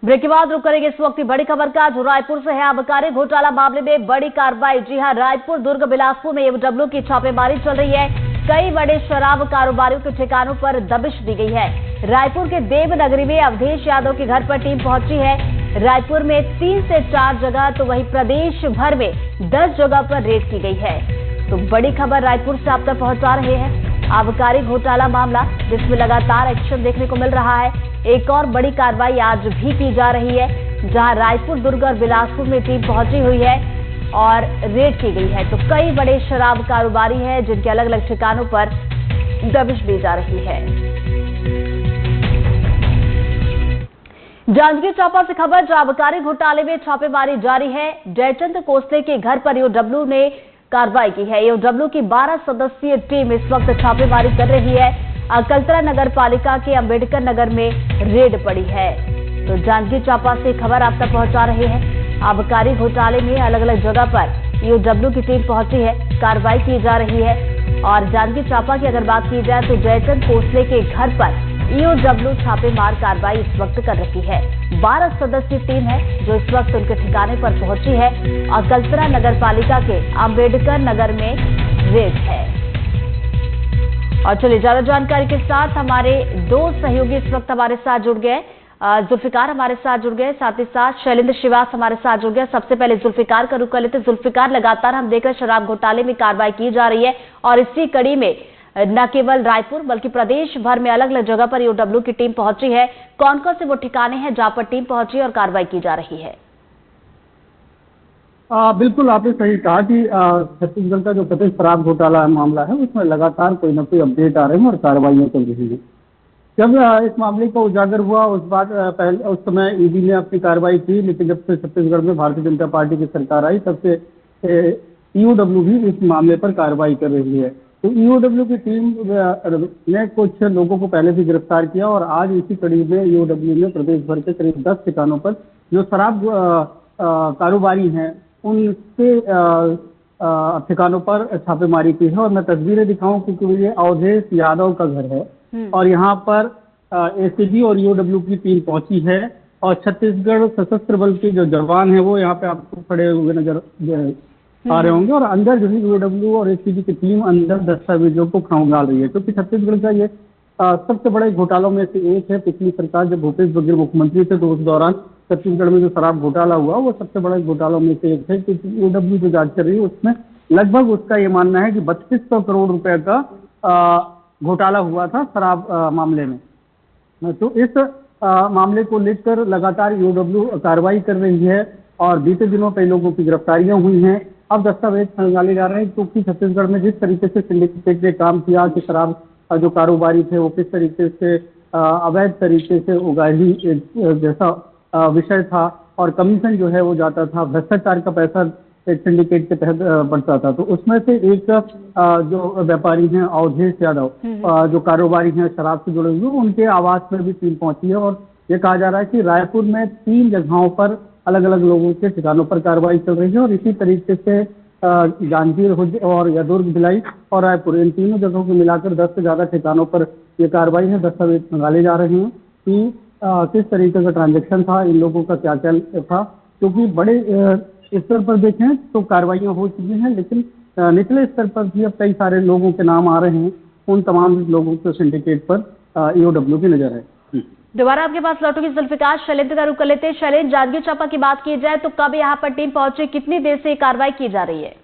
Break के बाद रुक करेंगे इस वक्त की बड़ी खबर का, जो रायपुर से है। आबकारी घोटाला मामले में बड़ी कार्रवाई। जी हां, रायपुर, दुर्ग, बिलासपुर में ईओडब्ल्यू की छापेमारी चल रही है। कई बड़े शराब कारोबारियों के ठिकानों पर दबिश दी गई है। रायपुर के देवनगरी में अवधेश यादव के घर पर टीम पहुंची है। रायपुर में 3 से 4 जगह, तो वहीं प्रदेश भर में 10 जगह पर रेड की गई है। तो बड़ी खबर रायपुर से आप तक पहुंचा रहे हैं। आबकारी घोटाला मामला जिसमें लगातार एक्शन देखने को मिल रहा है। एक और बड़ी कार्रवाई आज भी की जा रही है, जहां रायपुर, दुर्ग और बिलासपुर में टीम पहुंची हुई है और रेड की गई है। तो कई बड़े शराब कारोबारी हैं जिनके अलग अलग ठिकानों पर दबिश दी जा रही है। जांजगीर चांपा से खबर, जो आबकारी घोटाले में छापेमारी जारी है। जयचंद कोसले के घर पर ईओडब्ल्यू ने कार्रवाई की है। ईओडब्ल्यू की 12 सदस्यीय टीम इस वक्त छापेमारी कर रही है। अकलतरा नगर पालिका के अंबेडकर नगर में रेड पड़ी है। तो जांजगीर चांपा से खबर आप तक पहुंचा रहे हैं। आबकारी घोटाले में अलग अलग जगह पर ईओडब्ल्यू की टीम पहुंची है, कार्रवाई की जा रही है। और जांजगीर चांपा की अगर बात की जाए तो जयचंद कोसले के घर पर ईओडब्ल्यू छापेमार कार्रवाई इस वक्त कर रही है। 12 सदस्यीय टीम है जो इस वक्त उनके ठिकाने पर पहुंची है। अकलतरा नगर पालिका के अंबेडकर नगर में रेड है। और चलिए ज्यादा जानकारी के साथ हमारे 2 सहयोगी इस वक्त हमारे साथ जुड़ गए। जुल्फिकार हमारे साथ जुड़ गए, साथ ही साथ शैलेंद्र श्रीवास हमारे साथ जुड़ गए। सबसे पहले जुल्फिकार का रुख कर लेते। जुल्फिकार, लगातार हम देख रहे शराब घोटाले में कार्रवाई की जा रही है और इसी कड़ी में न केवल रायपुर बल्कि प्रदेश भर में अलग अलग जगह पर ईओडब्ल्यू की टीम पहुंची है। कौन कौन से वो ठिकाने हैं जहां पर टीम पहुंची है और कार्रवाई की जा रही है? बिल्कुल, आपने सही कहा कि छत्तीसगढ़ का जो प्रदेश शराब घोटाला मामला है उसमें लगातार कोई न कोई अपडेट आ रहे हैं और कार्रवाइयां चल रही हैं। जब इस मामले को उजागर हुआ उस समय ईडी ने अपनी कार्रवाई की, लेकिन जब से छत्तीसगढ़ में भारतीय जनता पार्टी की सरकार आई तब से ईओडब्ल्यू भी इस मामले पर कार्रवाई कर रही है। तो ईओडब्ल्यू की टीम ने कुछ लोगों को पहले भी गिरफ्तार किया और आज इसी कड़ी में ईओडब्ल्यू ने प्रदेश भर के करीब 10 ठिकानों पर जो शराब कारोबारी हैं उनके ठिकानों पर छापेमारी की है। और मैं तस्वीरें दिखाऊं क्योंकि ये अवधेश यादव का घर है और यहाँ पर एसीबी और ईओडब्ल्यू की टीम पहुंची है। और छत्तीसगढ़ सशस्त्र बल के जो जवान हैं वो यहाँ पे आपको खड़े हुए नजर आ रहे होंगे। और अंदर जो है ईओडब्ल्यू और एसीबी की टीम अंदर दस्तावेजों को खंगाल रही है, क्योंकि छत्तीसगढ़ का ये सबसे बड़े घोटालों में से एक है। पिछली सरकार जब भूपेश बघेल मुख्यमंत्री थे तो उस दौरान छत्तीसगढ़ में जो शराब घोटाला हुआ वो सबसे बड़े घोटालों में से एक है। क्योंकि ईओडब्ल्यू जो जांच कर रही है उसमें लगभग उसका ये मानना है कि 3200 करोड़ रुपए का घोटाला हुआ था शराब मामले में। तो इस मामले को लेकर लगातार ईओडब्ल्यू कार्रवाई कर रही है और बीते दिनों कई लोगों की गिरफ्तारियां हुई हैं। अब दस्तावेज खंगाले जा रहे हैं क्योंकि छत्तीसगढ़ में जिस तरीके से सिंडिकेट ने काम किया कि शराब जो कारोबारी थे वो किस तरीके से अवैध तरीके से उगाही जैसा विषय था और कमीशन जो है वो जाता था, भ्रष्टाचार का पैसा एक सिंडिकेट के तहत बढ़ता था। तो उसमें से एक जो व्यापारी हैं अवधेश यादव, जो कारोबारी हैं शराब से जुड़े हुए, उनके आवास में भी टीम पहुंची है। और ये कहा जा रहा है कि रायपुर में 3 जगहों पर अलग अलग लोगों के ठिकानों पर कार्रवाई चल रही है। और इसी तरीके से जांजगीर और या दुर्ग, भिलाई और रायपुर, इन तीनों जगहों को मिलाकर 10 से ज्यादा ठिकानों पर ये कार्रवाई है। दस्तावेज खंगाले जा रहे हैं कि किस तरीके का ट्रांजैक्शन था, इन लोगों का क्या क्या था। क्योंकि बड़े स्तर पर देखें तो कार्रवाइयां हो चुकी हैं, लेकिन निचले स्तर पर भी अब कई सारे लोगों के नाम आ रहे हैं। उन तमाम लोगों के सिंडिकेट पर ईओडब्ल्यू की नजर है। दोबारा आपके पास लौटूंगी जुल्फिकार। शैलेंद्र का रुख कर लेते हैं। शैलेंद्र, जांजगीर चांपा की बात की जाए तो कब यहाँ पर टीम पहुंचे, कितनी देर से कार्रवाई की जा रही है?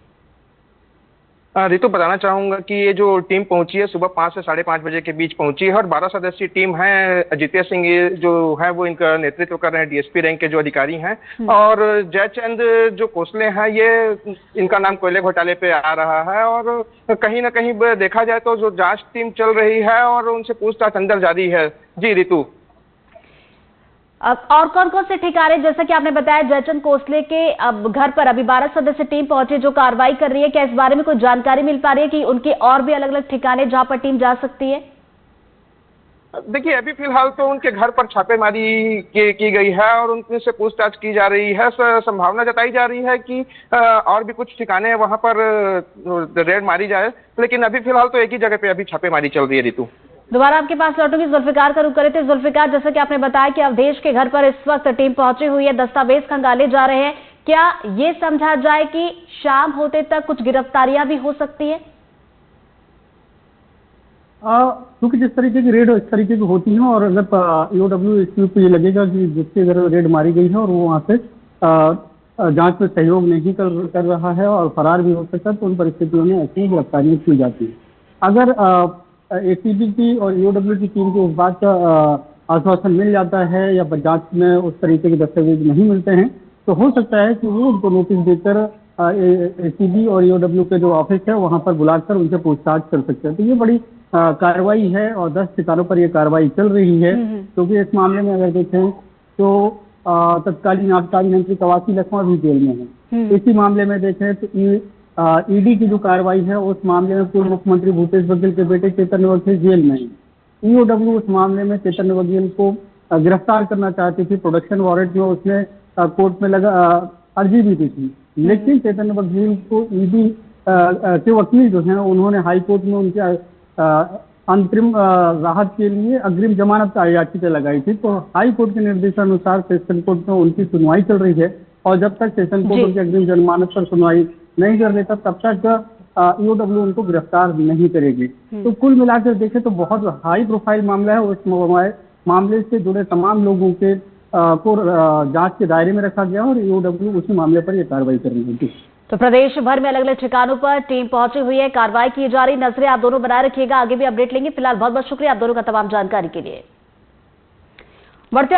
रितु, बताना चाहूंगा कि ये जो टीम पहुंची है सुबह 5 से 5:30 बजे के बीच पहुंची है और 12 सदस्यीय टीम है। अजित सिंह ये जो है वो इनका नेतृत्व कर रहे हैं, डीएसपी रैंक के जो अधिकारी हैं। और जयचंद जो कोसले हैं ये इनका नाम कोयले घोटाले पे आ रहा है। और कहीं ना कहीं देखा जाए तो जो जांच टीम चल रही है और उनसे पूछताछ अंदर जारी है। जी रितु, और कौन कौन से ठिकाने, जैसा कि आपने बताया जयचंद कोसले के अब घर पर अभी 12 सदस्य टीम पहुंचे जो कार्रवाई कर रही है, क्या इस बारे में कोई जानकारी मिल पा रही है कि उनके और भी अलग अलग ठिकाने जहां पर टीम जा सकती है? देखिए, अभी फिलहाल तो उनके घर पर छापेमारी की गई है और उनसे पूछताछ की जा रही है। संभावना जताई जा रही है कि और भी कुछ ठिकाने वहां पर रेड मारी जाए, लेकिन अभी फिलहाल तो एक ही जगह पे अभी छापेमारी चल रही है। रितु, दोबारा आपके पास लौटूंगी, जुल्फिकार का रुख करे थे। जुल्फिकार, जैसे कि आपने बताया कि अवधेश के घर पर इस वक्त टीम पहुंची हुई है, दस्तावेज खंगाले जा रहे हैं, क्या ये समझा जाए कि शाम होते तक कुछ गिरफ्तारियां भी हो सकती है? क्योंकि जिस तरीके की रेड इस तरीके की होती है और अगर ईओडब्ल्यू को ये लगेगा कि जिसके घर रेड मारी गई है और वो वहाँ से जांच में सहयोग नहीं कर रहा है और फरार भी हो सकता है, तो उन परिस्थितियों में ऐसी गिरफ्तारियां की जाती है। अगर एसीबी की और ईओडब्ल्यू की टीम को इस बात का आश्वासन मिल जाता है या जांच में उस तरीके के दस्तावेज नहीं मिलते हैं, तो हो सकता है कि वो उनको नोटिस देकर एसीबी और ईओडब्ल्यू के जो ऑफिस है वहां पर बुलाकर उनसे पूछताछ कर सकते हैं। तो ये बड़ी कार्रवाई है और 10 ठिकानों पर ये कार्रवाई चल रही है, क्योंकि इस मामले में अगर देखें तो तत्कालीन आबकारी मंत्री कवासी लखमा भी जेल में है। इसी मामले में देखें तो ईडी की जो कार्रवाई है उस मामले में पूर्व मुख्यमंत्री भूपेश बघेल के बेटे चेतन बघेल जेल में है। ईओडब्ल्यू उस मामले में चेतन बघेल को गिरफ्तार करना चाहती थी, प्रोडक्शन वारंट में उसने कोर्ट में अर्जी भी दी थी, लेकिन चेतन बघेल को ईडी के वकील जो है उन्होंने हाई कोर्ट में उनके अंतरिम राहत के लिए अग्रिम जमानत का याचिका लगाई थी। तो हाई कोर्ट के निर्देशानुसार सेशन कोर्ट में उनकी सुनवाई चल रही है और जब तक सेशन कोर्ट उनकी अग्रिम जमानत पर सुनवाई नहीं कर लेता तब तक ईओडब्ल्यू उनको गिरफ्तार नहीं करेगी। तो कुल मिलाकर देखें तो बहुत हाई प्रोफाइल मामला है। उस मामले से जुड़े तमाम लोगों के को जांच के दायरे में रखा गया और ईओडब्ल्यू उसी मामले पर यह कार्रवाई कर रही है। तो प्रदेश भर में अलग अलग ठिकानों पर टीम पहुंची हुई है, कार्रवाई की जा रही, नजरें आप दोनों बनाए रखिएगा, आगे भी अपडेट लेंगे। फिलहाल बहुत बहुत शुक्रिया आप दोनों का तमाम जानकारी के लिए। बढ़ते